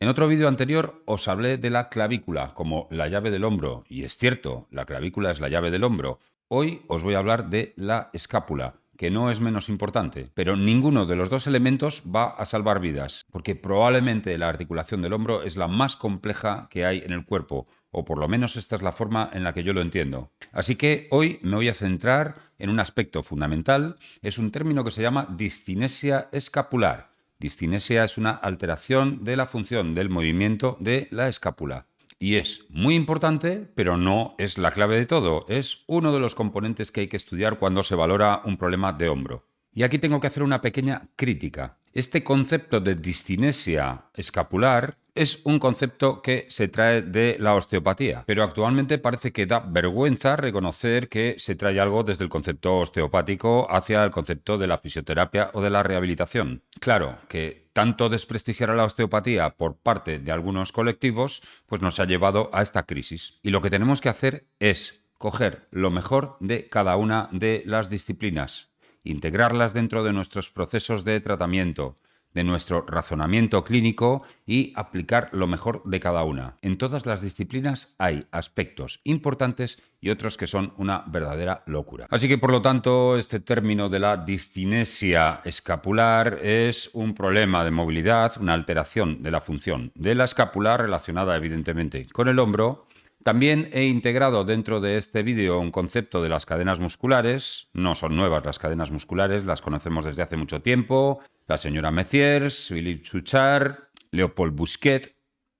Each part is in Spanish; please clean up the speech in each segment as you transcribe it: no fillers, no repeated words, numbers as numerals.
En otro vídeo anterior os hablé de la clavícula como la llave del hombro, y es cierto, la clavícula es la llave del hombro. Hoy os voy a hablar de la escápula, que no es menos importante, pero ninguno de los dos elementos va a salvar vidas, porque probablemente la articulación del hombro es la más compleja que hay en el cuerpo, o por lo menos esta es la forma en la que yo lo entiendo. Así que hoy me voy a centrar en un aspecto fundamental, es un término que se llama discinesia escapular. Discinesia es una alteración de la función del movimiento de la escápula. Y es muy importante, pero no es la clave de todo. Es uno de los componentes que hay que estudiar cuando se valora un problema de hombro. Y aquí tengo que hacer una pequeña crítica. Este concepto de discinesia escapular es un concepto que se trae de la osteopatía, pero actualmente parece que da vergüenza reconocer que se trae algo desde el concepto osteopático hacia el concepto de la fisioterapia o de la rehabilitación. Claro que tanto desprestigiar a la osteopatía por parte de algunos colectivos pues nos ha llevado a esta crisis. Y lo que tenemos que hacer es coger lo mejor de cada una de las disciplinas, integrarlas dentro de nuestros procesos de tratamiento, de nuestro razonamiento clínico y aplicar lo mejor de cada una. En todas las disciplinas hay aspectos importantes y otros que son una verdadera locura. Así que, por lo tanto, este término de la discinesia escapular es un problema de movilidad, una alteración de la función de la escápula relacionada evidentemente con el hombro. También he integrado dentro de este vídeo un concepto de las cadenas musculares. No son nuevas las cadenas musculares, las conocemos desde hace mucho tiempo. La señora Messiers, Philippe Suchard, Leopold Busquet,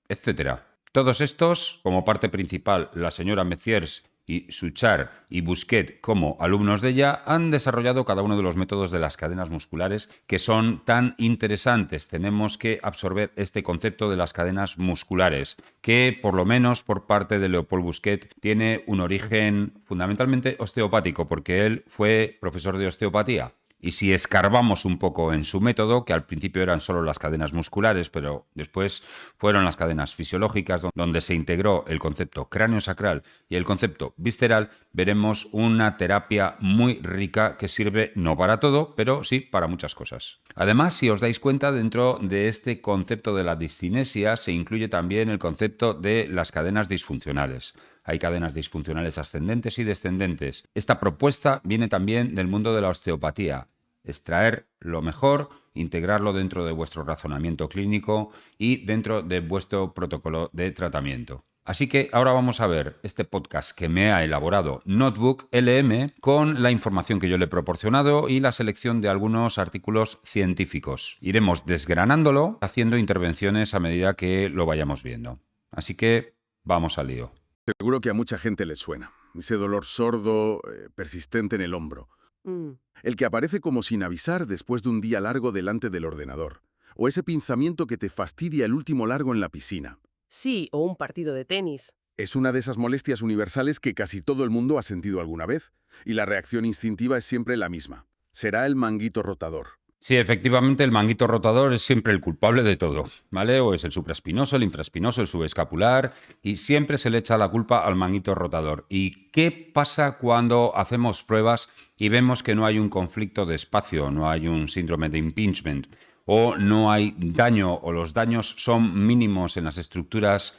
etc. Todos estos, como parte principal, la señora Messiers y Suchard y Busquet como alumnos de ella, han desarrollado cada uno de los métodos de las cadenas musculares que son tan interesantes. Tenemos que absorber este concepto de las cadenas musculares, que por lo menos por parte de Leopold Busquet tiene un origen fundamentalmente osteopático, porque él fue profesor de osteopatía. Y si escarbamos un poco en su método, que al principio eran solo las cadenas musculares, pero después fueron las cadenas fisiológicas, donde se integró el concepto cráneo-sacral y el concepto visceral, veremos una terapia muy rica que sirve no para todo, pero sí para muchas cosas. Además, si os dais cuenta, dentro de este concepto de la discinesia se incluye también el concepto de las cadenas disfuncionales. Hay cadenas disfuncionales ascendentes y descendentes. Esta propuesta viene también del mundo de la osteopatía. Extraer lo mejor, integrarlo dentro de vuestro razonamiento clínico y dentro de vuestro protocolo de tratamiento. Así que ahora vamos a ver este podcast que me ha elaborado Notebook LM con la información que yo le he proporcionado y la selección de algunos artículos científicos. Iremos desgranándolo, haciendo intervenciones a medida que lo vayamos viendo. Así que vamos al lío. Seguro que a mucha gente les suena. Ese dolor sordo, persistente en el hombro. Mm, El que aparece como sin avisar después de un día largo delante del ordenador. O ese pinzamiento que te fastidia el último largo en la piscina. sí, o un partido de tenis. Es una de esas molestias universales que casi todo el mundo ha sentido alguna vez. Y la reacción instintiva es siempre la misma. Será el manguito rotador. Sí, efectivamente, el manguito rotador es siempre el culpable de todo, ¿vale? O es el supraespinoso, el infraespinoso, el subescapular, y siempre se le echa la culpa al manguito rotador. ¿Y qué pasa cuando hacemos pruebas y vemos que no hay un conflicto de espacio, no hay un síndrome de impingement, o no hay daño, o los daños son mínimos en las estructuras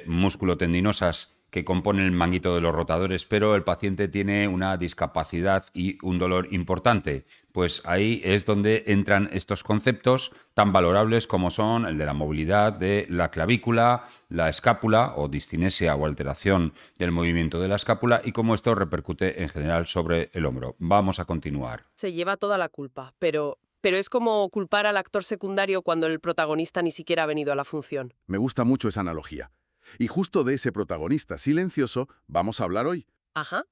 musculotendinosas que componen el manguito de los rotadores, pero el paciente tiene una discapacidad y un dolor importante? Pues ahí es donde entran estos conceptos tan valorables como son el de la movilidad de la clavícula, la escápula o discinesia o alteración del movimiento de la escápula y cómo esto repercute en general sobre el hombro. Vamos a continuar. Se lleva toda la culpa, pero es como culpar al actor secundario cuando el protagonista ni siquiera ha venido a la función. Me gusta mucho esa analogía. Y justo de ese protagonista silencioso vamos a hablar hoy. Ajá.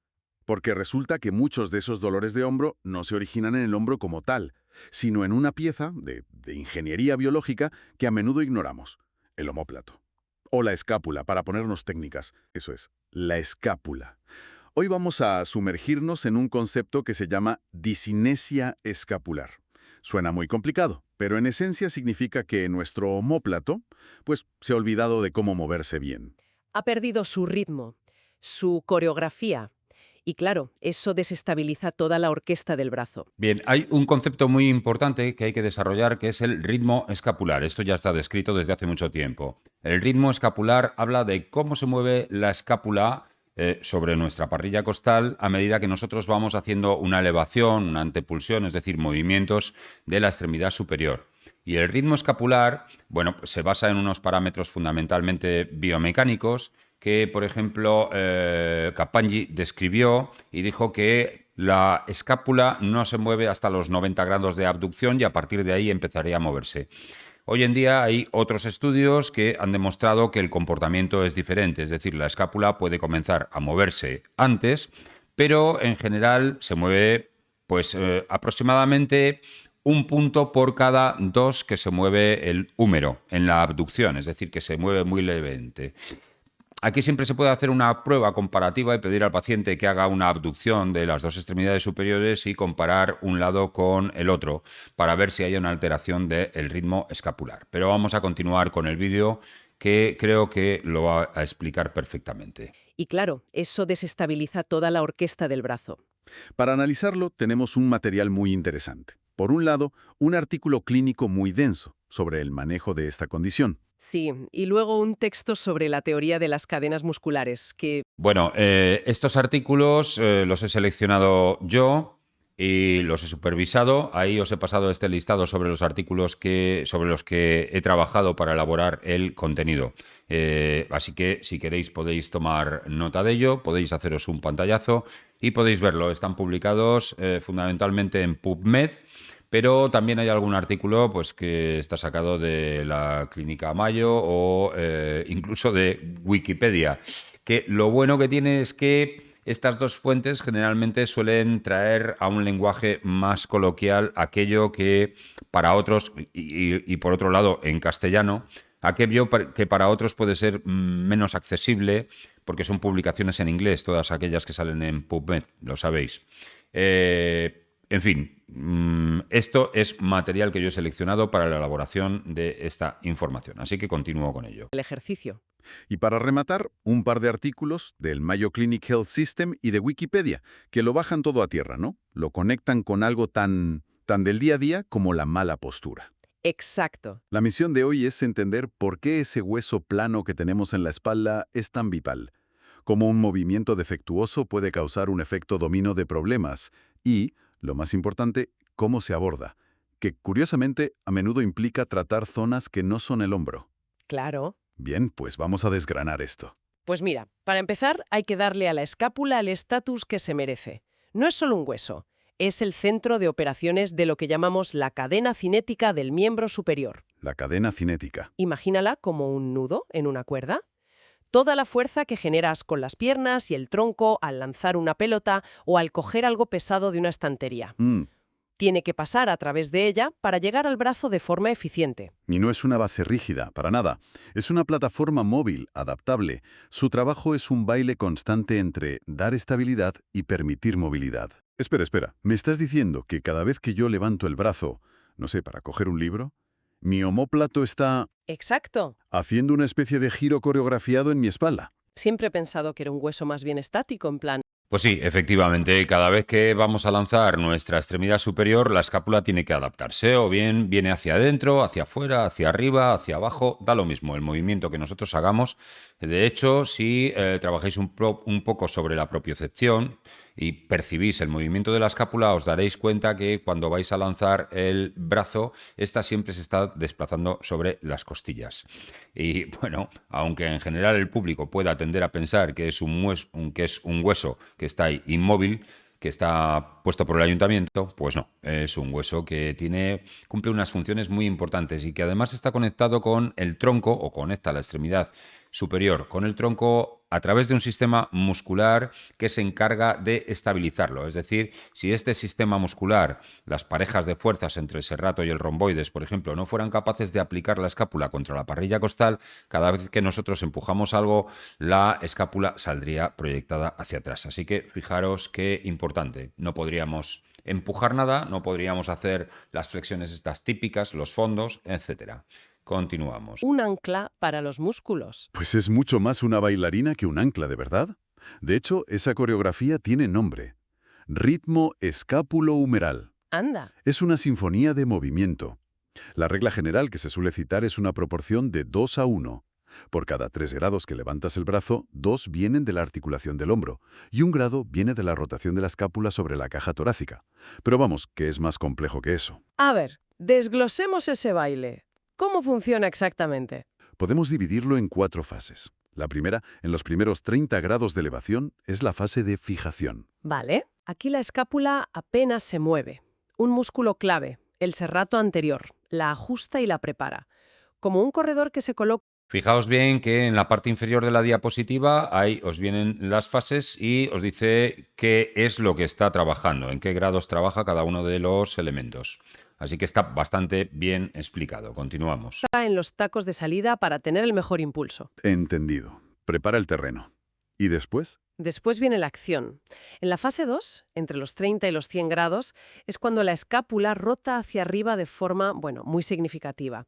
Porque resulta que muchos de esos dolores de hombro no se originan en el hombro como tal, sino en una pieza de ingeniería biológica que a menudo ignoramos, el omóplato. O la escápula, para ponernos técnicas. Eso es, la escápula. Hoy vamos a sumergirnos en un concepto que se llama discinesia escapular. Suena muy complicado, pero en esencia significa que nuestro omóplato, pues, se ha olvidado de cómo moverse bien. Ha perdido su ritmo, su coreografía. Y claro, eso desestabiliza toda la orquesta del brazo. Bien, hay un concepto muy importante que hay que desarrollar que es el ritmo escapular. Esto ya está descrito desde hace mucho tiempo. El ritmo escapular habla de cómo se mueve la escápula sobre nuestra parrilla costal a medida que nosotros vamos haciendo una elevación, una antepulsión, es decir, movimientos de la extremidad superior. Y el ritmo escapular, bueno, pues se basa en unos parámetros fundamentalmente biomecánicos que, por ejemplo, Capagni describió y dijo que la escápula no se mueve hasta los 90 grados de abducción y a partir de ahí empezaría a moverse. Hoy en día hay otros estudios que han demostrado que el comportamiento es diferente, es decir, la escápula puede comenzar a moverse antes, pero en general se mueve pues aproximadamente un punto por cada dos que se mueve el húmero en la abducción, es decir, que se mueve muy levemente. Aquí siempre se puede hacer una prueba comparativa y pedir al paciente que haga una abducción de las dos extremidades superiores y comparar un lado con el otro para ver si hay una alteración del ritmo escapular. Pero vamos a continuar con el vídeo que creo que lo va a explicar perfectamente. Y claro, eso desestabiliza toda la orquesta del brazo. Para analizarlo, tenemos un material muy interesante. Por un lado, un artículo clínico muy denso sobre el manejo de esta condición. Sí, y luego un texto sobre la teoría de las cadenas musculares, que Bueno, estos artículos los he seleccionado yo y los he supervisado. Ahí os he pasado este listado sobre los artículos sobre los que he trabajado para elaborar el contenido. Así que si queréis podéis tomar nota de ello, podéis haceros un pantallazo y podéis verlo. Están publicados fundamentalmente en PubMed. Pero también hay algún artículo pues, que está sacado de la Clínica Mayo o incluso de Wikipedia, que lo bueno que tiene es que estas dos fuentes generalmente suelen traer a un lenguaje más coloquial aquello que para otros, y por otro lado en castellano, aquello que para otros puede ser menos accesible porque son publicaciones en inglés, todas aquellas que salen en PubMed, lo sabéis. En fin, esto es material que yo he seleccionado para la elaboración de esta información, así que continúo con ello. el ejercicio. Y para rematar, un par de artículos del Mayo Clinic Health System y de Wikipedia, que lo bajan todo a tierra, ¿no? Lo conectan con algo tan del día a día como la mala postura. Exacto. La misión de hoy es entender por qué ese hueso plano que tenemos en la espalda es tan vital, cómo un movimiento defectuoso puede causar un efecto dominó de problemas y, lo más importante, cómo se aborda, que curiosamente a menudo implica tratar zonas que no son el hombro. Claro. Bien, pues vamos a desgranar esto. Pues mira, para empezar hay que darle a la escápula el estatus que se merece. No es solo un hueso, es el centro de operaciones de lo que llamamos la cadena cinética del miembro superior. La cadena cinética. Imagínala como un nudo en una cuerda. Toda la fuerza que generas con las piernas y el tronco al lanzar una pelota o al coger algo pesado de una estantería. Tiene que pasar a través de ella para llegar al brazo de forma eficiente. Y no es una base rígida, para nada. Es una plataforma móvil, adaptable. Su trabajo es un baile constante entre dar estabilidad y permitir movilidad. Espera. ¿Me estás diciendo que cada vez que yo levanto el brazo, no sé, para coger un libro, mi omóplato está Exacto. haciendo una especie de giro coreografiado en mi espalda? Siempre he pensado que era un hueso más bien estático, en plan, Pues sí, efectivamente, cada vez que vamos a lanzar nuestra extremidad superior, la escápula tiene que adaptarse, o bien viene hacia adentro, hacia afuera, hacia arriba, hacia abajo, da lo mismo el movimiento que nosotros hagamos. De hecho, si trabajáis un poco sobre la propiocepción y percibís el movimiento de la escápula, os daréis cuenta que cuando vais a lanzar el brazo, esta siempre se está desplazando sobre las costillas. Y bueno, aunque en general el público pueda tender a pensar que es un hueso que está ahí inmóvil, que está puesto por el ayuntamiento, pues no, es un hueso que cumple unas funciones muy importantes y que además está conectado con el tronco o conecta la extremidad superior con el tronco a través de un sistema muscular que se encarga de estabilizarlo. Es decir, si este sistema muscular, las parejas de fuerzas entre el serrato y el romboides, por ejemplo, no fueran capaces de aplicar la escápula contra la parrilla costal, cada vez que nosotros empujamos algo, la escápula saldría proyectada hacia atrás. Así que fijaros qué importante. No podríamos empujar nada, no podríamos hacer las flexiones estas típicas, los fondos, etcétera. Continuamos. un ancla para los músculos. Pues es mucho más una bailarina que un ancla, ¿de verdad? De hecho, esa coreografía tiene nombre. Ritmo escápulo-humeral. Anda. Es una sinfonía de movimiento. La regla general que se suele citar es una proporción de 2:1. Por cada 3 grados que levantas el brazo, 2 vienen de la articulación del hombro y 1 grado viene de la rotación de la escápula sobre la caja torácica. Pero vamos, que es más complejo que eso. A ver, desglosemos ese baile. ¿Cómo funciona exactamente? Podemos dividirlo en 4 fases. La primera, en los primeros 30 grados de elevación, es la fase de fijación. Vale. Aquí la escápula apenas se mueve. Un músculo clave, el serrato anterior, la ajusta y la prepara. Como un corredor que se coloca. Fijaos bien que en la parte inferior de la diapositiva ahí os vienen las fases y os dice qué es lo que está trabajando, en qué grados trabaja cada uno de los elementos. Así que está bastante bien explicado. Continuamos. En los tacos de salida para tener el mejor impulso. Entendido. Prepara el terreno. ¿Y después? Después viene la acción. En la fase 2, entre los 30 y los 100 grados, es cuando la escápula rota hacia arriba de forma, muy significativa.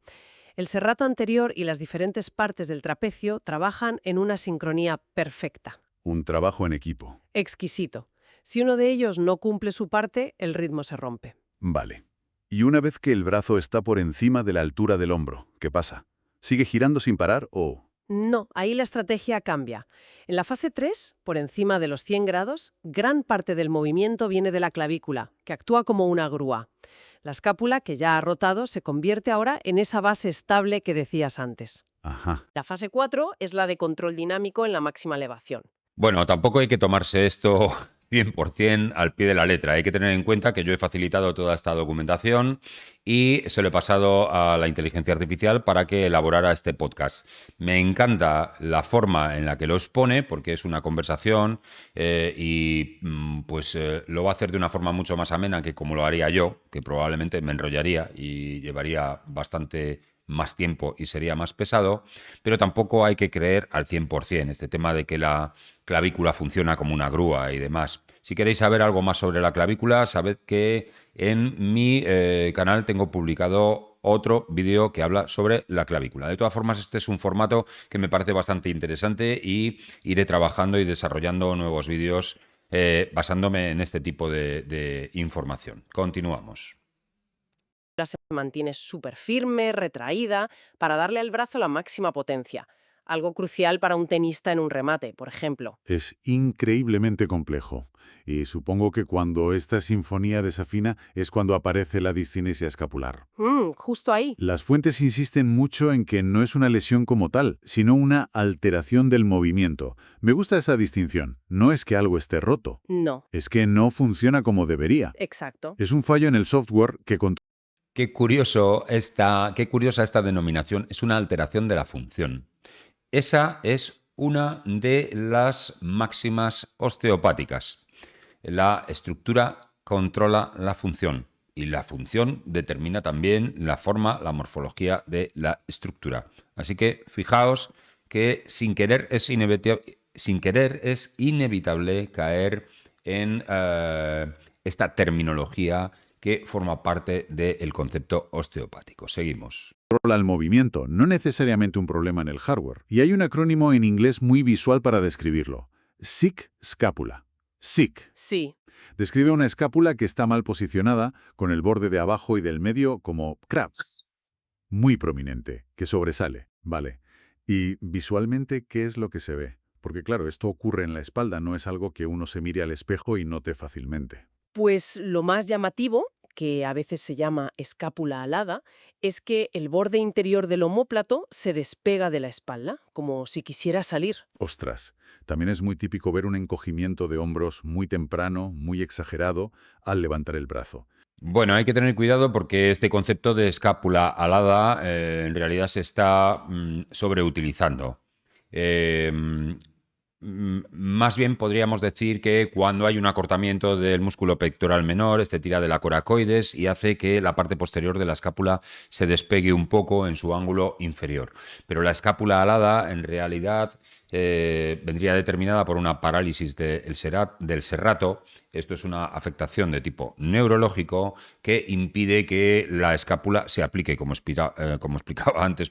El serrato anterior y las diferentes partes del trapecio trabajan en una sincronía perfecta. Un trabajo en equipo. Exquisito. Si uno de ellos no cumple su parte, el ritmo se rompe. Vale. Y una vez que el brazo está por encima de la altura del hombro, ¿qué pasa? ¿Sigue girando sin parar o...? No, ahí la estrategia cambia. En la fase 3, por encima de los 100 grados, gran parte del movimiento viene de la clavícula, que actúa como una grúa. La escápula, que ya ha rotado, se convierte ahora en esa base estable que decías antes. Ajá. La fase 4 es la de control dinámico en la máxima elevación. Bueno, tampoco hay que tomarse esto 100% al pie de la letra. Hay que tener en cuenta que yo he facilitado toda esta documentación y se lo he pasado a la inteligencia artificial para que elaborara este podcast. Me encanta la forma en la que lo expone porque es una conversación y lo va a hacer de una forma mucho más amena que como lo haría yo, que probablemente me enrollaría y llevaría bastante más tiempo y sería más pesado, pero tampoco hay que creer al 100% este tema de que la clavícula funciona como una grúa y demás. Si queréis saber algo más sobre la clavícula, sabed que en mi canal tengo publicado otro vídeo que habla sobre la clavícula. De todas formas, este es un formato que me parece bastante interesante y iré trabajando y desarrollando nuevos vídeos basándome en este tipo de información. Continuamos. Se mantiene súper firme, retraída, para darle al brazo la máxima potencia. Algo crucial para un tenista en un remate, por ejemplo. Es increíblemente complejo. Y supongo que cuando esta sinfonía desafina es cuando aparece la discinesia escapular. Justo ahí. Las fuentes insisten mucho en que no es una lesión como tal, sino una alteración del movimiento. Me gusta esa distinción. No es que algo esté roto. No. Es que no funciona como debería. Exacto. Es un fallo en el software que Qué curiosa esta denominación. Es una alteración de la función. Esa es una de las máximas osteopáticas. La estructura controla la función y la función determina también la forma, la morfología de la estructura. Así que fijaos que sin querer es inevitable caer en esta terminología que forma parte del concepto osteopático. Seguimos. controla el movimiento, no necesariamente un problema en el hardware. Y hay un acrónimo en inglés muy visual para describirlo. SIC scapula. SIC. Sí. Describe una escápula que está mal posicionada, con el borde de abajo y del medio como crab. Muy prominente, que sobresale. Vale. Y visualmente, ¿qué es lo que se ve? Porque claro, esto ocurre en la espalda, no es algo que uno se mire al espejo y note fácilmente. Pues lo más llamativo, que a veces se llama escápula alada, es que el borde interior del omóplato se despega de la espalda, como si quisiera salir. Ostras, también es muy típico ver un encogimiento de hombros muy temprano, muy exagerado, al levantar el brazo. Bueno, hay que tener cuidado porque este concepto de escápula alada en realidad se está sobreutilizando. Más bien podríamos decir que cuando hay un acortamiento del músculo pectoral menor, este tira de la coracoides y hace que la parte posterior de la escápula se despegue un poco en su ángulo inferior. Pero la escápula alada en realidad vendría determinada por una parálisis del serrato. Esto es una afectación de tipo neurológico que impide que la escápula se aplique, como explicaba antes,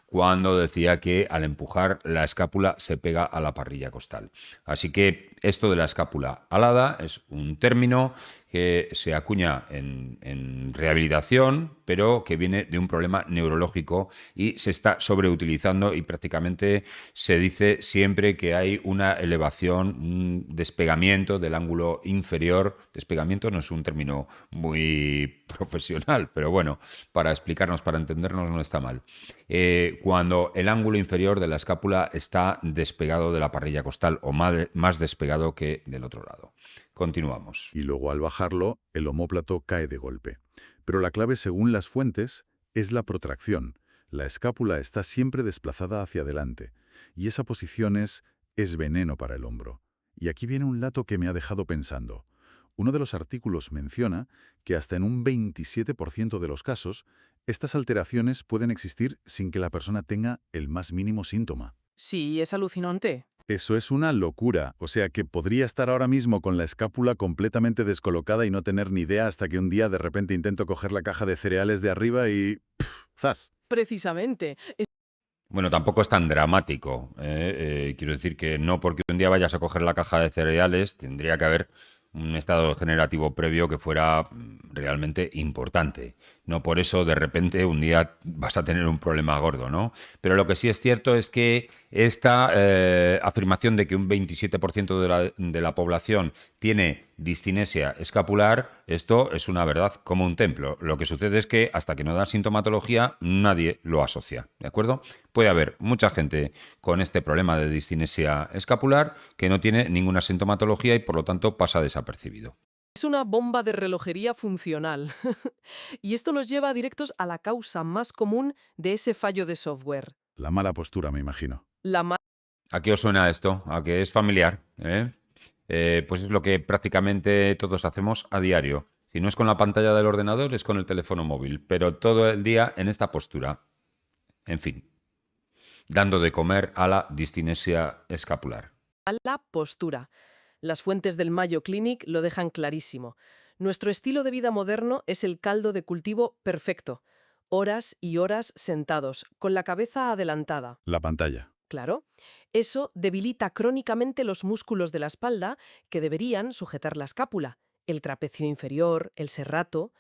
cuando decía que al empujar la escápula se pega a la parrilla costal. Así que esto de la escápula alada es un término que se acuña en rehabilitación, pero que viene de un problema neurológico y se está sobreutilizando, y prácticamente se dice siempre que hay una elevación, un despegamiento del ángulo inferior. Despegamiento no es un término muy profesional, pero bueno, para explicarnos, para entendernos, no está mal. Cuando el ángulo inferior de la escápula está despegado de la parrilla costal o más despegado que del otro lado. Continuamos. Y luego al bajarlo, el omóplato cae de golpe. Pero la clave, según las fuentes, es la protracción. La escápula está siempre desplazada hacia adelante. Y esa posición es veneno para el hombro. Y aquí viene un dato que me ha dejado pensando. Uno de los artículos menciona que hasta en un 27% de los casos, estas alteraciones pueden existir sin que la persona tenga el más mínimo síntoma. Sí, es alucinante. Eso es una locura. O sea que podría estar ahora mismo con la escápula completamente descolocada y no tener ni idea hasta que un día de repente intento coger la caja de cereales de arriba y ¡zas! Precisamente. Bueno, tampoco es tan dramático. Quiero decir que no porque un día vayas a coger la caja de cereales, tendría que haber un estado degenerativo previo que fuera realmente importante. No por eso de repente un día vas a tener un problema gordo, ¿no? Pero lo que sí es cierto es que esta afirmación de que un 27% de la población tiene discinesia escapular, esto es una verdad como un templo. Lo que sucede es que hasta que no da sintomatología nadie lo asocia, ¿de acuerdo? Puede haber mucha gente con este problema de discinesia escapular que no tiene ninguna sintomatología y por lo tanto pasa desapercibido. Es una bomba de relojería funcional. Y esto nos lleva directos a la causa más común de ese fallo de software. La mala postura, me imagino. ¿A qué os suena esto? ¿A qué es familiar? Pues es lo que prácticamente todos hacemos a diario. Si no es con la pantalla del ordenador, es con el teléfono móvil, pero todo el día en esta postura. En fin, dando de comer a la discinesia escapular. La postura. Las fuentes del Mayo Clinic lo dejan clarísimo. Nuestro estilo de vida moderno es el caldo de cultivo perfecto. Horas y horas sentados, con la cabeza adelantada. La pantalla. Claro. Eso debilita crónicamente los músculos de la espalda que deberían sujetar la escápula, el trapecio inferior, el serrato,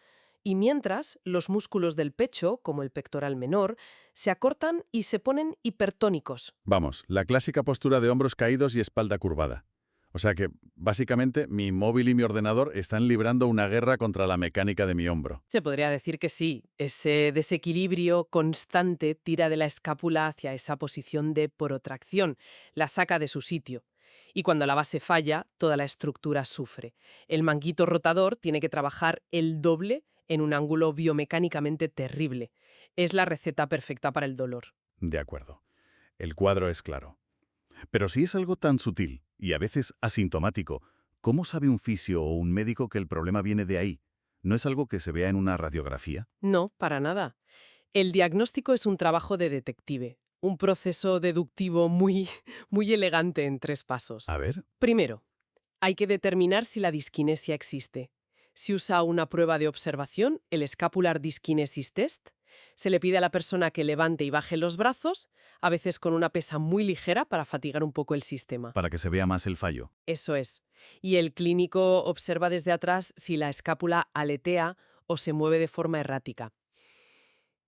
y mientras los músculos del pecho, como el pectoral menor, se acortan y se ponen hipertónicos. Vamos, la clásica postura de hombros caídos y espalda curvada. O sea que, básicamente, mi móvil y mi ordenador están librando una guerra contra la mecánica de mi hombro. Se podría decir que sí. Ese desequilibrio constante tira de la escápula hacia esa posición de protracción, la saca de su sitio. Y cuando la base falla, toda la estructura sufre. El manguito rotador tiene que trabajar el doble en un ángulo biomecánicamente terrible. Es la receta perfecta para el dolor. De acuerdo. El cuadro es claro. Pero si es algo tan sutil y a veces asintomático, ¿cómo sabe un fisio o un médico que el problema viene de ahí? ¿No es algo que se vea en una radiografía? No, para nada. El diagnóstico es un trabajo de detective, un proceso deductivo muy elegante en 3 pasos. A ver. Primero, hay que determinar si la disquinesia existe. Se usa una prueba de observación, el Scapular Dyskinesis Test. Se le pide a la persona que levante y baje los brazos, a veces con una pesa muy ligera para fatigar un poco el sistema. Para que se vea más el fallo. Eso es. Y el clínico observa desde atrás si la escápula aletea o se mueve de forma errática.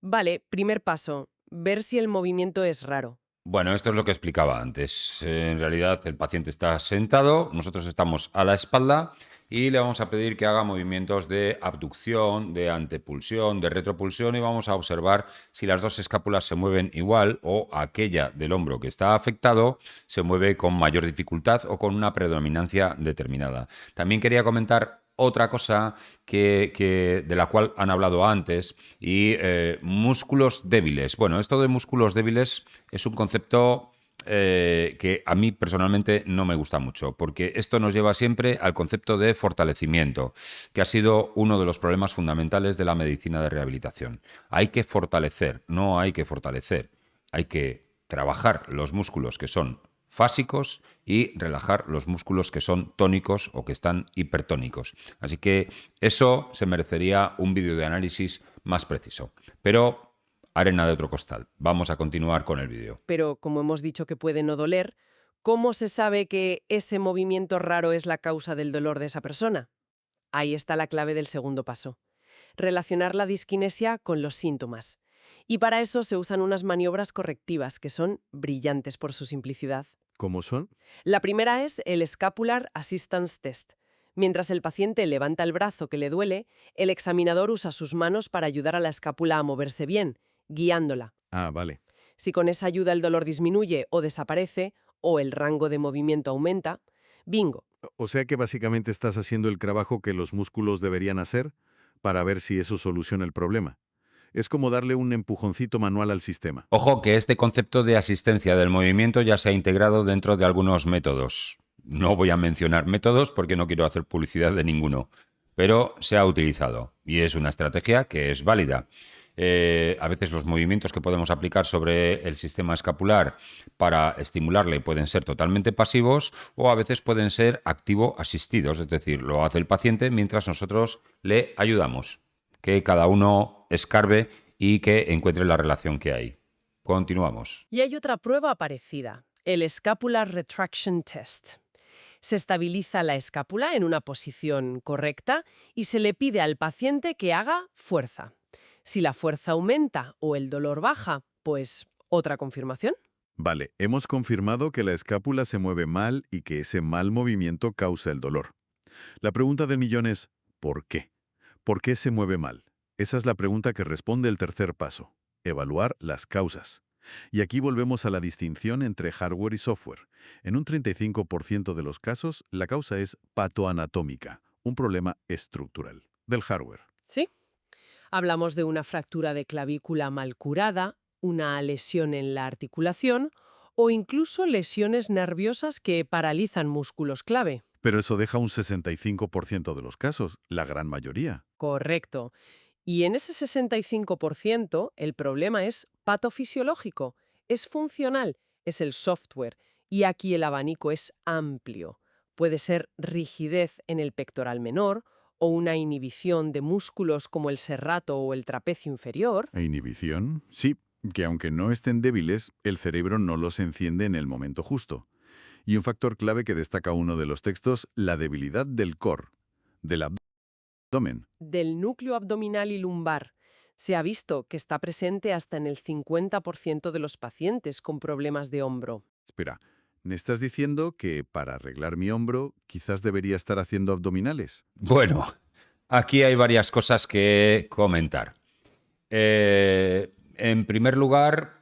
Vale, primer paso, ver si el movimiento es raro. Bueno, esto es lo que explicaba antes. En realidad el paciente está sentado, nosotros estamos a la espalda y le vamos a pedir que haga movimientos de abducción, de antepulsión, de retropulsión y vamos a observar si las dos escápulas se mueven igual o aquella del hombro que está afectado se mueve con mayor dificultad o con una predominancia determinada. También quería comentar otra cosa de la cual han hablado antes y músculos débiles. Bueno, esto de músculos débiles es un concepto que a mí personalmente no me gusta mucho, porque esto nos lleva siempre al concepto de fortalecimiento, que ha sido uno de los problemas fundamentales de la medicina de rehabilitación. Hay que fortalecer, no hay que fortalecer. Hay que trabajar los músculos que son fásicos y relajar los músculos que son tónicos o que están hipertónicos. Así que eso se merecería un vídeo de análisis más preciso. Pero arena de otro costal. Vamos a continuar con el vídeo. Pero como hemos dicho que puede no doler, ¿cómo se sabe que ese movimiento raro es la causa del dolor de esa persona? Ahí está la clave del segundo paso. Relacionar la disquinesia con los síntomas. Y para eso se usan unas maniobras correctivas que son brillantes por su simplicidad. ¿Cómo son? La primera es el Scapular Assistance Test. Mientras el paciente levanta el brazo que le duele, el examinador usa sus manos para ayudar a la escápula a moverse bien, guiándola. Ah, vale. Si con esa ayuda el dolor disminuye o desaparece, o el rango de movimiento aumenta, bingo. O sea que básicamente estás haciendo el trabajo que los músculos deberían hacer para ver si eso soluciona el problema. Es como darle un empujoncito manual al sistema. Ojo que este concepto de asistencia del movimiento ya se ha integrado dentro de algunos métodos. No voy a mencionar métodos porque no quiero hacer publicidad de ninguno, pero se ha utilizado y es una estrategia que es válida. A veces los movimientos que podemos aplicar sobre el sistema escapular para estimularle pueden ser totalmente pasivos o a veces pueden ser activo-asistidos, es decir, lo hace el paciente mientras nosotros le ayudamos. Que cada uno escarbe y que encuentre la relación que hay. Continuamos. Y hay otra prueba parecida, el Scapular Retraction Test. Se estabiliza la escápula en una posición correcta y se le pide al paciente que haga fuerza. Si la fuerza aumenta o el dolor baja, pues otra confirmación. Vale, hemos confirmado que la escápula se mueve mal y que ese mal movimiento causa el dolor. La pregunta del millón es, ¿por qué? ¿Por qué se mueve mal? Esa es la pregunta que responde el tercer paso, evaluar las causas. Y aquí volvemos a la distinción entre hardware y software. En un 35% de los casos, la causa es patoanatómica, un problema estructural del hardware. ¿Sí? Hablamos de una fractura de clavícula mal curada, una lesión en la articulación o incluso lesiones nerviosas que paralizan músculos clave. Pero eso deja un 65% de los casos, la gran mayoría. Correcto. Y en ese 65% el problema es patofisiológico, es funcional, es el software. Y aquí el abanico es amplio. Puede ser rigidez en el pectoral menor o una inhibición de músculos como el serrato o el trapecio inferior. ¿E inhibición? Sí, que aunque no estén débiles, el cerebro no los enciende en el momento justo. Y un factor clave que destaca uno de los textos, la debilidad del core, del abdomen. Del núcleo abdominal y lumbar. Se ha visto que está presente hasta en el 50% de los pacientes con problemas de hombro. Espera, ¿me estás diciendo que para arreglar mi hombro quizás debería estar haciendo abdominales? Bueno, aquí hay varias cosas que comentar. En primer lugar,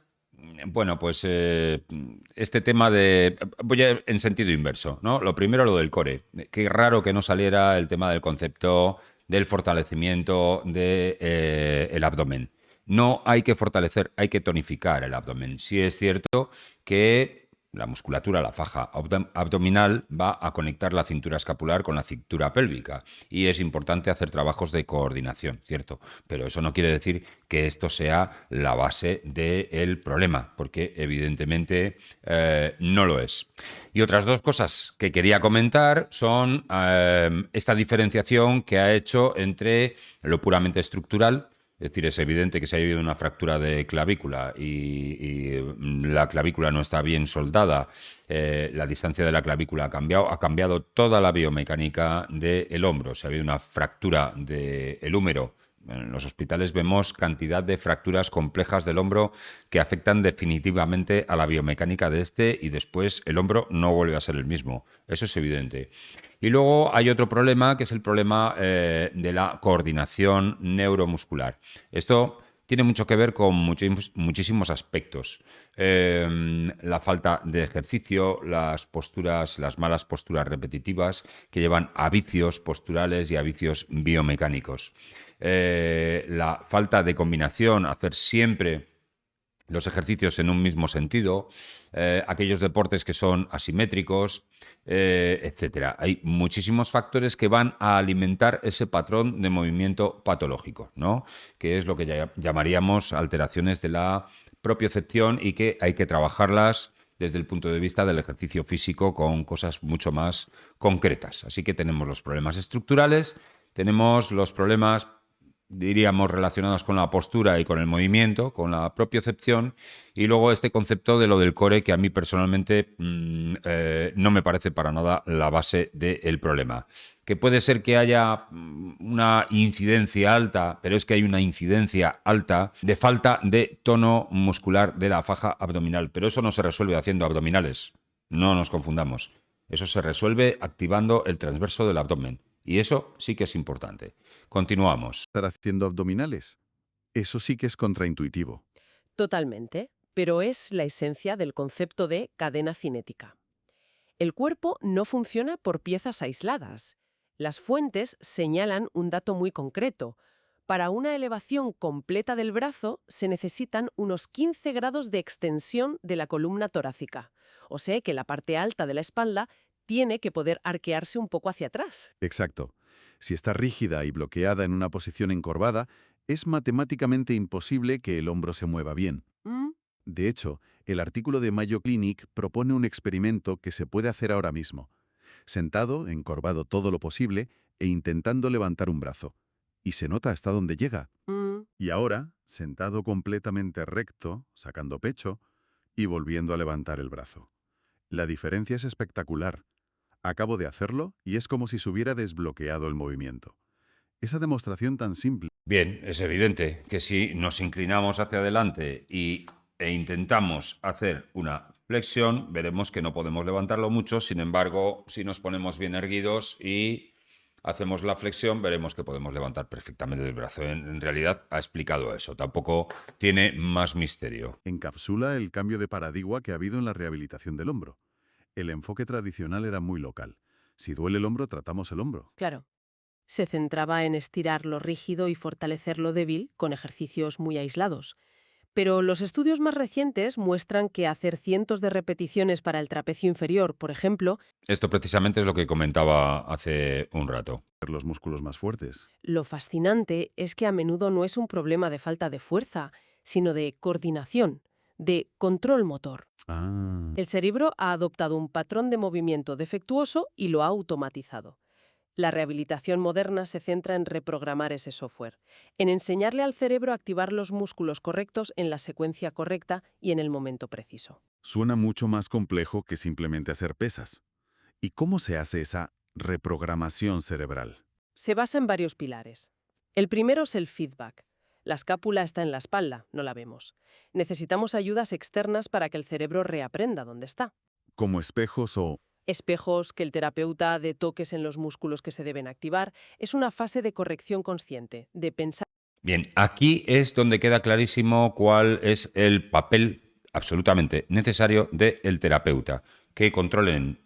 bueno, pues este tema de... Voy en sentido inverso, ¿no? Lo primero, lo del core. Qué raro que no saliera el tema del concepto del fortalecimiento del abdomen. No hay que fortalecer, hay que tonificar el abdomen. Sí es cierto que la musculatura, la faja abdominal, va a conectar la cintura escapular con la cintura pélvica y es importante hacer trabajos de coordinación, ¿cierto? Pero eso no quiere decir que esto sea la base del problema, porque evidentemente no lo es. Y otras dos cosas que quería comentar son esta diferenciación que ha hecho entre lo puramente estructural. Es decir, es evidente que si ha habido una fractura de clavícula y la clavícula no está bien soldada, la distancia de la clavícula ha cambiado toda la biomecánica del hombro. Si ha habido una fractura del húmero, en los hospitales vemos cantidad de fracturas complejas del hombro que afectan definitivamente a la biomecánica de este y después el hombro no vuelve a ser el mismo. Eso es evidente. Y luego hay otro problema, que es el problema de la coordinación neuromuscular. Esto tiene mucho que ver con muchísimos aspectos. La falta de ejercicio, las malas posturas repetitivas que llevan a vicios posturales y a vicios biomecánicos. La falta de combinación, hacer siempre los ejercicios en un mismo sentido, aquellos deportes que son asimétricos, etcétera. Hay muchísimos factores que van a alimentar ese patrón de movimiento patológico, ¿no? Que es lo que llamaríamos alteraciones de la propiocepción y que hay que trabajarlas desde el punto de vista del ejercicio físico con cosas mucho más concretas. Así que tenemos los problemas estructurales, tenemos los problemas, diríamos, relacionados con la postura y con el movimiento, con la propiocepción, y luego este concepto de lo del core, que a mí personalmente no me parece para nada la base del problema. Que puede ser que haya una incidencia alta, pero es que hay una incidencia alta de falta de tono muscular de la faja abdominal, pero eso no se resuelve haciendo abdominales, no nos confundamos. Eso se resuelve activando el transverso del abdomen. Y eso sí que es importante. Continuamos. ¿Estar haciendo abdominales? Eso sí que es contraintuitivo. Totalmente, pero es la esencia del concepto de cadena cinética. El cuerpo no funciona por piezas aisladas. Las fuentes señalan un dato muy concreto. Para una elevación completa del brazo se necesitan unos 15 grados de extensión de la columna torácica. O sea que la parte alta de la espalda tiene que poder arquearse un poco hacia atrás. Exacto. Si está rígida y bloqueada en una posición encorvada, es matemáticamente imposible que el hombro se mueva bien. ¿Mm? De hecho, el artículo de Mayo Clinic propone un experimento que se puede hacer ahora mismo. Sentado, encorvado todo lo posible e intentando levantar un brazo. Y se nota hasta dónde llega. ¿Mm? Y ahora, sentado completamente recto, sacando pecho y volviendo a levantar el brazo. La diferencia es espectacular. Acabo de hacerlo y es como si se hubiera desbloqueado el movimiento. Esa demostración tan simple. Bien, es evidente que si nos inclinamos hacia adelante e intentamos hacer una flexión, veremos que no podemos levantarlo mucho. Sin embargo, si nos ponemos bien erguidos y hacemos la flexión, veremos que podemos levantar perfectamente el brazo. En realidad ha explicado eso, tampoco tiene más misterio. Encapsula el cambio de paradigma que ha habido en la rehabilitación del hombro. El enfoque tradicional era muy local. Si duele el hombro, tratamos el hombro. Claro. Se centraba en estirar lo rígido y fortalecer lo débil con ejercicios muy aislados. Pero los estudios más recientes muestran que hacer cientos de repeticiones para el trapecio inferior, por ejemplo, Esto precisamente es lo que comentaba hace un rato. Los músculos más fuertes. lo fascinante es que a menudo no es un problema de falta de fuerza, sino de coordinación, de control motor. Ah. El cerebro ha adoptado un patrón de movimiento defectuoso y lo ha automatizado. La rehabilitación moderna se centra en reprogramar ese software, en enseñarle al cerebro a activar los músculos correctos en la secuencia correcta y en el momento preciso. Suena mucho más complejo que simplemente hacer pesas. ¿Y cómo se hace esa reprogramación cerebral? Se basa en varios pilares. El primero es el feedback. La escápula está en la espalda, no la vemos. Necesitamos ayudas externas para que el cerebro reaprenda dónde está. ¿Como espejos o...? Espejos, que el terapeuta dé toques en los músculos que se deben activar, es una fase de corrección consciente, de pensar. Bien, aquí es donde queda clarísimo cuál es el papel absolutamente necesario del terapeuta, que controlen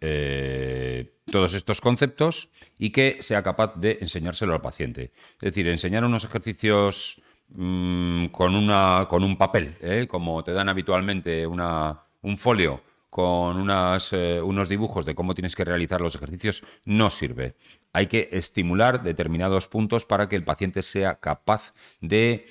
todos estos conceptos y que sea capaz de enseñárselo al paciente. Es decir, enseñar unos ejercicios con un papel, como te dan habitualmente un folio con unos dibujos de cómo tienes que realizar los ejercicios, no sirve. Hay que estimular determinados puntos para que el paciente sea capaz de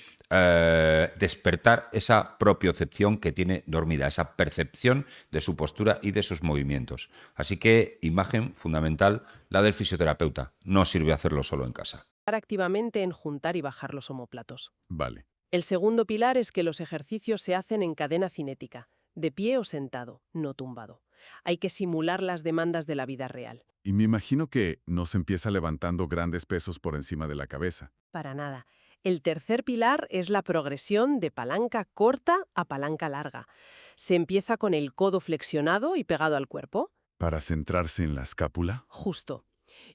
despertar esa propiocepción que tiene dormida, esa percepción de su postura y de sus movimientos. Así que, imagen fundamental, la del fisioterapeuta. No sirve hacerlo solo en casa. Activamente en juntar y bajar los omóplatos. Vale. El segundo pilar es que los ejercicios se hacen en cadena cinética, de pie o sentado, no tumbado. Hay que simular las demandas de la vida real. Y me imagino que no se empieza levantando grandes pesos por encima de la cabeza. Para nada. El tercer pilar es la progresión de palanca corta a palanca larga. Se empieza con el codo flexionado y pegado al cuerpo. ¿Para centrarse en la escápula? Justo.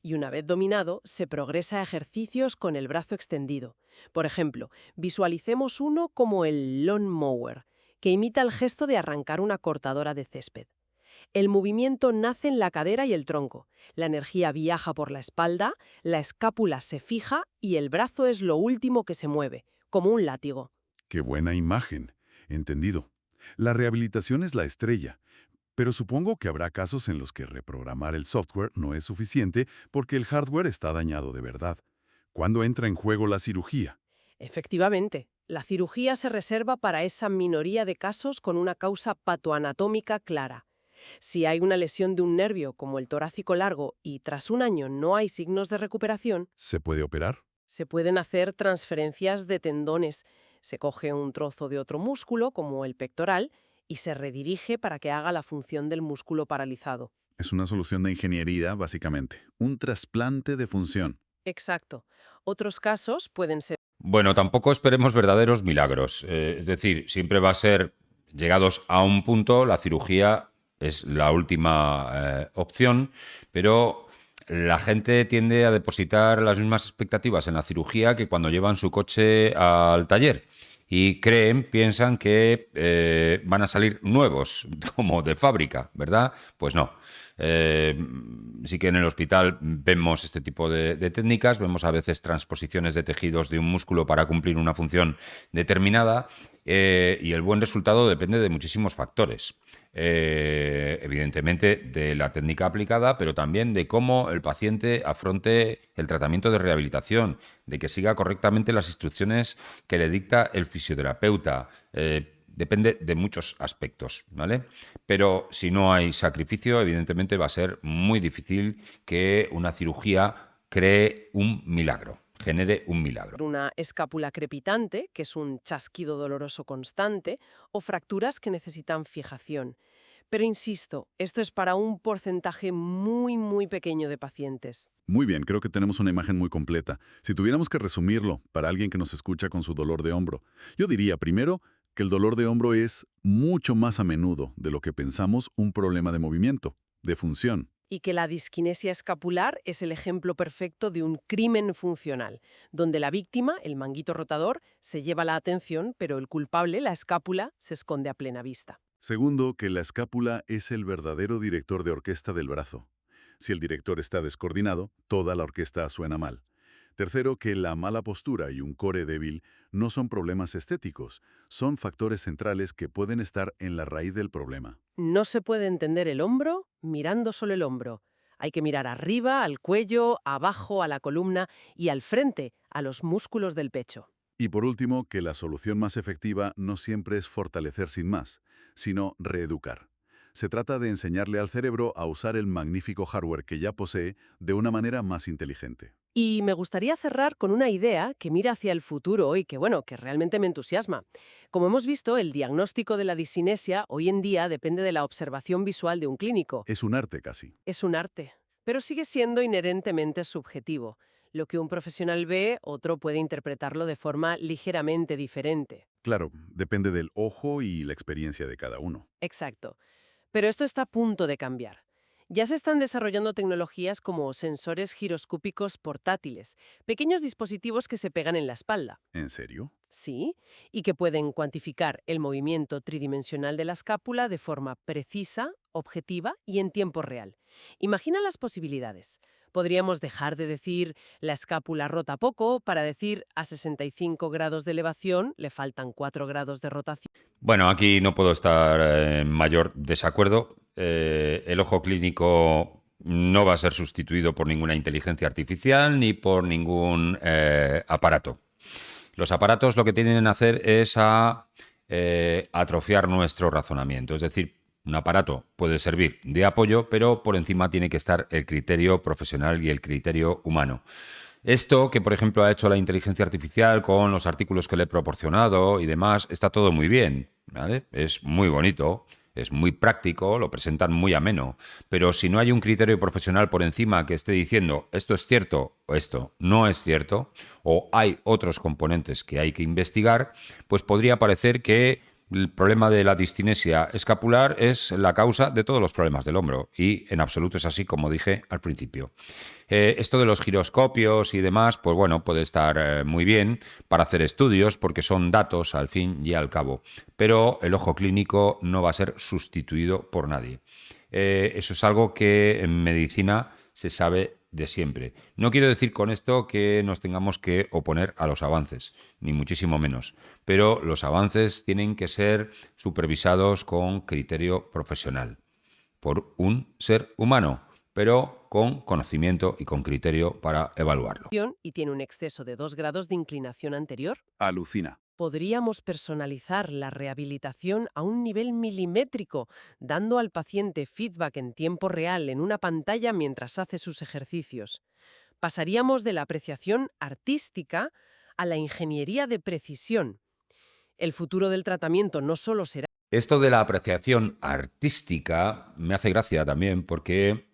Y una vez dominado, se progresa a ejercicios con el brazo extendido. Por ejemplo, visualicemos uno como el lawn mower, que imita el gesto de arrancar una cortadora de césped. El movimiento nace en la cadera y el tronco. La energía viaja por la espalda, la escápula se fija y el brazo es lo último que se mueve, como un látigo. ¡Qué buena imagen! Entendido. La rehabilitación es la estrella. Pero supongo que habrá casos en los que reprogramar el software no es suficiente porque el hardware está dañado de verdad. ¿Cuándo entra en juego la cirugía? Efectivamente, la cirugía se reserva para esa minoría de casos con una causa patoanatómica clara. Si hay una lesión de un nervio como el torácico largo y tras un año no hay signos de recuperación, ¿Se puede operar? se pueden hacer transferencias de tendones. Se coge un trozo de otro músculo, como el pectoral, y se redirige para que haga la función del músculo paralizado. Es una solución de ingeniería, básicamente. Un trasplante de función. Exacto. Otros casos pueden ser Bueno, tampoco esperemos verdaderos milagros. Es decir, siempre va a ser, llegados a un punto, la cirugía es la última opción, pero la gente tiende a depositar las mismas expectativas en la cirugía que cuando llevan su coche al taller. Y piensan que van a salir nuevos, como de fábrica, ¿verdad? Pues no. Sí que en el hospital vemos este tipo de técnicas, vemos a veces transposiciones de tejidos de un músculo para cumplir una función determinada y el buen resultado depende de muchísimos factores. Evidentemente de la técnica aplicada, pero también de cómo el paciente afronte el tratamiento de rehabilitación, de que siga correctamente las instrucciones que le dicta el fisioterapeuta. Depende de muchos aspectos, ¿vale? Pero si no hay sacrificio, evidentemente va a ser muy difícil que una cirugía cree un milagro, genere un milagro. una escápula crepitante, que es un chasquido doloroso constante, o fracturas que necesitan fijación. Pero insisto, esto es para un porcentaje muy pequeño de pacientes. Muy bien, creo que tenemos una imagen muy completa. Si tuviéramos que resumirlo para alguien que nos escucha con su dolor de hombro, yo diría primero que el dolor de hombro es mucho más a menudo de lo que pensamos un problema de movimiento, de función. Y que la disquinesia escapular es el ejemplo perfecto de un crimen funcional, donde la víctima, el manguito rotador, se lleva la atención, pero el culpable, la escápula, se esconde a plena vista. Segundo, que la escápula es el verdadero director de orquesta del brazo. Si el director está descoordinado, toda la orquesta suena mal. Tercero, que la mala postura y un core débil no son problemas estéticos, son factores centrales que pueden estar en la raíz del problema. No se puede entender el hombro mirando solo el hombro. Hay que mirar arriba, al cuello, abajo, a la columna y al frente, a los músculos del pecho. Y por último, que la solución más efectiva no siempre es fortalecer sin más, sino reeducar. Se trata de enseñarle al cerebro a usar el magnífico hardware que ya posee de una manera más inteligente. Y me gustaría cerrar con una idea que mira hacia el futuro y que realmente me entusiasma. Como hemos visto, el diagnóstico de la discinesia hoy en día depende de la observación visual de un clínico. Es un arte casi. Es un arte, pero sigue siendo inherentemente subjetivo. Lo que un profesional ve, otro puede interpretarlo de forma ligeramente diferente. Claro, depende del ojo y la experiencia de cada uno. Exacto. Pero esto está a punto de cambiar. Ya se están desarrollando tecnologías como sensores giroscópicos portátiles, pequeños dispositivos que se pegan en la espalda. ¿En serio? Sí, y que pueden cuantificar el movimiento tridimensional de la escápula de forma precisa, objetiva y en tiempo real. Imagina las posibilidades. Podríamos dejar de decir la escápula rota poco para decir a 65 grados de elevación le faltan 4 grados de rotación. Bueno, aquí no puedo estar en mayor desacuerdo. El ojo clínico no va a ser sustituido por ninguna inteligencia artificial ni por ningún aparato. Los aparatos lo que tienden a hacer es atrofiar nuestro razonamiento. Es decir, un aparato puede servir de apoyo, pero por encima tiene que estar el criterio profesional y el criterio humano. Esto que, por ejemplo, ha hecho la inteligencia artificial con los artículos que le he proporcionado y demás, está todo muy bien, ¿vale? Es muy bonito, es muy práctico, lo presentan muy ameno, pero si no hay un criterio profesional por encima que esté diciendo esto es cierto o esto no es cierto, o hay otros componentes que hay que investigar, pues podría parecer que el problema de la discinesia escapular es la causa de todos los problemas del hombro y en absoluto es así, como dije al principio. Esto de los giroscopios y demás, pues bueno, puede estar muy bien para hacer estudios porque son datos al fin y al cabo, pero el ojo clínico no va a ser sustituido por nadie. Eso es algo que en medicina se sabe de siempre. No quiero decir con esto que nos tengamos que oponer a los avances, ni muchísimo menos, pero los avances tienen que ser supervisados con criterio profesional por un ser humano, pero con conocimiento y con criterio para evaluarlo. Y tiene un exceso de 2 grados de inclinación anterior. Alucina. Podríamos personalizar la rehabilitación a un nivel milimétrico, dando al paciente feedback en tiempo real en una pantalla mientras hace sus ejercicios. Pasaríamos de la apreciación artística a la ingeniería de precisión. El futuro del tratamiento no solo será... Esto de la apreciación artística me hace gracia también porque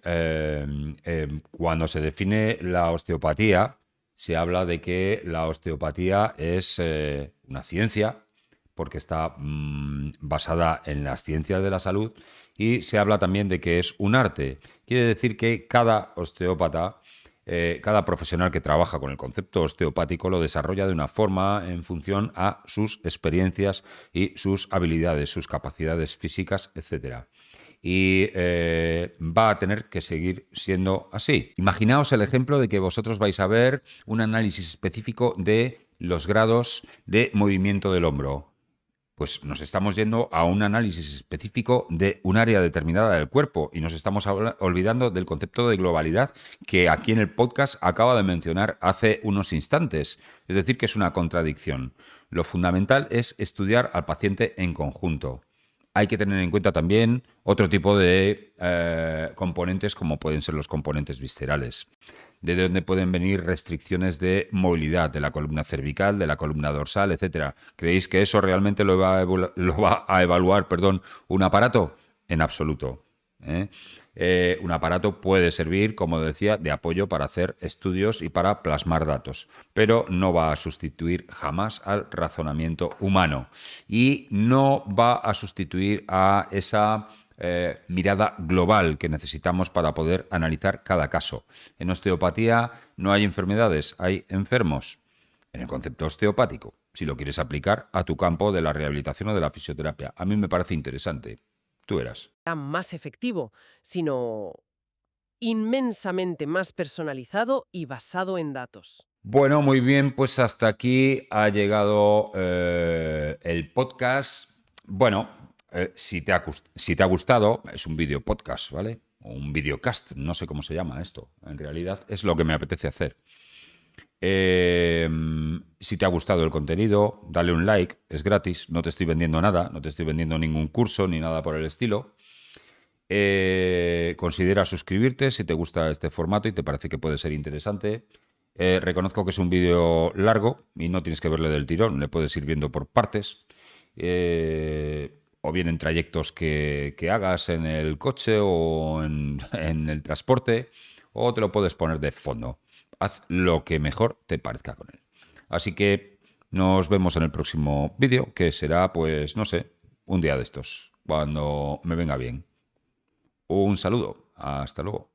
cuando se define la osteopatía, se habla de que la osteopatía es una ciencia, porque está basada en las ciencias de la salud, y se habla también de que es un arte. Quiere decir que cada osteópata, cada profesional que trabaja con el concepto osteopático lo desarrolla de una forma en función a sus experiencias y sus habilidades, sus capacidades físicas, etc. Y va a tener que seguir siendo así. Imaginaos el ejemplo de que vosotros vais a ver un análisis específico de los grados de movimiento del hombro. Pues nos estamos yendo a un análisis específico de un área determinada del cuerpo y nos estamos olvidando del concepto de globalidad que aquí en el podcast acaba de mencionar hace unos instantes. Es decir, que es una contradicción. Lo fundamental es estudiar al paciente en conjunto. Hay que tener en cuenta también otro tipo de componentes como pueden ser los componentes viscerales, de donde pueden venir restricciones de movilidad de la columna cervical, de la columna dorsal, etc. ¿Creéis que eso realmente lo va a evaluar, un aparato? En absoluto. Un aparato puede servir, como decía, de apoyo para hacer estudios y para plasmar datos, pero no va a sustituir jamás al razonamiento humano y no va a sustituir a esa mirada global que necesitamos para poder analizar cada caso. En osteopatía no hay enfermedades, hay enfermos. En el concepto osteopático, si lo quieres aplicar a tu campo de la rehabilitación o de la fisioterapia. A mí me parece interesante. Tú verás. más efectivo, sino inmensamente más personalizado y basado en datos. Bueno, muy bien, pues hasta aquí ha llegado el podcast. Bueno, si te ha gustado, es un video podcast, ¿vale? O un videocast, no sé cómo se llama esto. En realidad es lo que me apetece hacer. Si te ha gustado el contenido, dale un like, es gratis, no te estoy vendiendo nada, no te estoy vendiendo ningún curso ni nada por el estilo. Considera suscribirte si te gusta este formato y te parece que puede ser interesante. Reconozco que es un vídeo largo y no tienes que verle del tirón, le puedes ir viendo por partes. O bien en trayectos que hagas en el coche o en el transporte, o te lo puedes poner de fondo. Haz lo que mejor te parezca con él. Así que nos vemos en el próximo vídeo, que será, pues, no sé, un día de estos, cuando me venga bien. Un saludo, hasta luego.